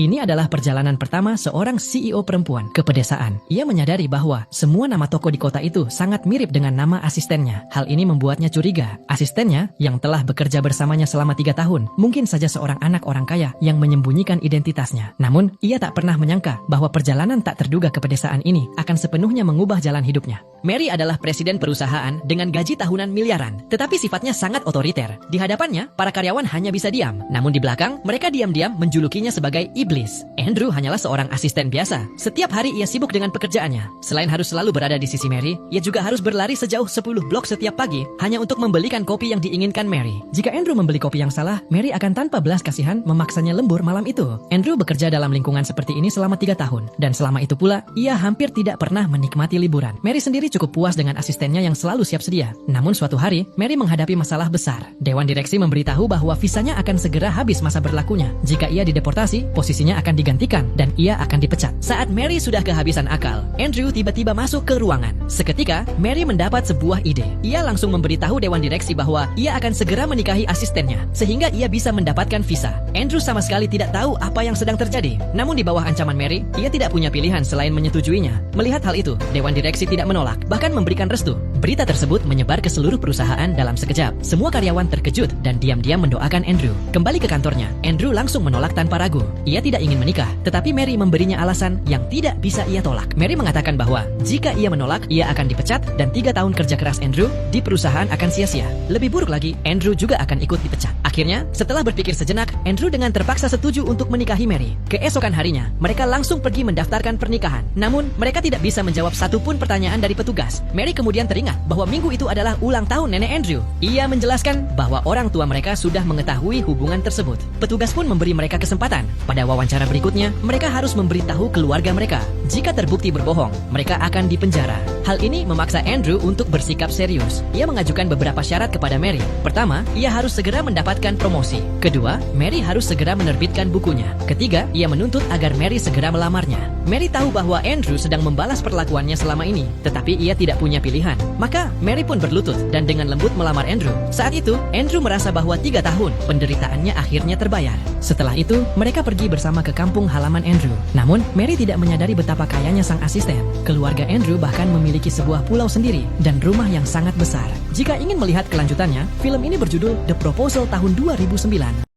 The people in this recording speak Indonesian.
Ini adalah perjalanan pertama seorang CEO perempuan ke pedesaan. Ia menyadari bahwa semua nama toko di kota itu sangat mirip dengan nama asistennya. Hal ini membuatnya curiga. Asistennya, yang telah bekerja bersamanya selama 3 tahun, mungkin saja seorang anak orang kaya yang menyembunyikan identitasnya. Namun, ia tak pernah menyangka bahwa perjalanan tak terduga ke pedesaan ini akan sepenuhnya mengubah jalan hidupnya. Mary adalah presiden perusahaan dengan gaji tahunan miliaran, tetapi sifatnya sangat otoriter. Di hadapannya, para karyawan hanya bisa diam. Namun di belakang, mereka diam-diam menjulukinya sebagai iblis. Andrew hanyalah seorang asisten biasa. Setiap hari ia sibuk dengan pekerjaannya. Selain harus selalu berada di sisi Mary, ia juga harus berlari sejauh 10 blok setiap pagi hanya untuk membelikan kopi yang diinginkan Mary. Jika Andrew membeli kopi yang salah, Mary akan tanpa belas kasihan memaksanya lembur malam itu. Andrew bekerja dalam lingkungan seperti ini selama 3 tahun, dan selama itu pula, ia hampir tidak pernah menikmati liburan. Mary sendiri cukup puas dengan asistennya yang selalu siap sedia. Namun suatu hari, Mary menghadapi masalah besar. Dewan direksi memberitahu bahwa visanya akan segera habis masa berlakunya. Jika ia dideportasi, posisinya akan digantikan dan ia akan dipecat. Saat Mary sudah kehabisan akal, Andrew tiba-tiba masuk ke ruangan. Seketika, Mary mendapat sebuah ide. Ia langsung memberitahu dewan direksi bahwa ia akan segera menikahi asistennya, sehingga ia bisa mendapatkan visa. Andrew sama sekali tidak tahu apa yang sedang terjadi. Namun di bawah ancaman Mary, ia tidak punya pilihan selain menyetujuinya. Melihat hal itu, dewan direksi tidak menolak, bahkan memberikan restu. Berita tersebut menyebar ke seluruh perusahaan dalam sekejap. Semua karyawan terkejut dan diam-diam mendoakan Andrew. Kembali ke kantornya, Andrew langsung menolak tanpa ragu. Ia tidak ingin menikah, tetapi Mary memberinya alasan yang tidak bisa ia tolak. Mary mengatakan bahwa jika ia menolak, ia akan dipecat dan 3 tahun kerja keras Andrew di perusahaan akan sia-sia. Lebih buruk lagi, Andrew juga akan ikut dipecat. Akhirnya, setelah berpikir sejenak, Andrew dengan terpaksa setuju untuk menikahi Mary. Keesokan harinya, mereka langsung pergi mendaftarkan pernikahan. Namun, mereka tidak bisa menjawab satupun pertanyaan dari petugas. Mary kemudian teringat bahwa minggu itu adalah ulang tahun nenek Andrew. Ia menjelaskan bahwa orang tua mereka sudah mengetahui hubungan tersebut. Petugas pun memberi mereka kesempatan. Pada wawancara berikutnya, mereka harus memberitahu keluarga mereka. Jika terbukti berbohong, mereka akan dipenjara. Hal ini memaksa Andrew untuk bersikap serius. Ia mengajukan beberapa syarat kepada Mary. Pertama, ia harus segera mendapatkan promosi. Kedua, Mary harus segera menerbitkan bukunya. Ketiga, ia menuntut agar Mary segera melamarnya. Mary tahu bahwa Andrew sedang membalas perlakuannya selama ini, tetapi ia tidak punya pilihan. Maka, Mary pun berlutut dan dengan lembut melamar Andrew. Saat itu, Andrew merasa bahwa 3 tahun penderitaannya akhirnya terbayar. Setelah itu, mereka pergi bersama ke kampung halaman Andrew. Namun, Mary tidak menyadari betapa kayanya sang asisten. Keluarga Andrew bahkan memiliki sebuah pulau sendiri dan rumah yang sangat besar. Jika ingin melihat kelanjutannya, film ini berjudul The Proposal tahun 2009.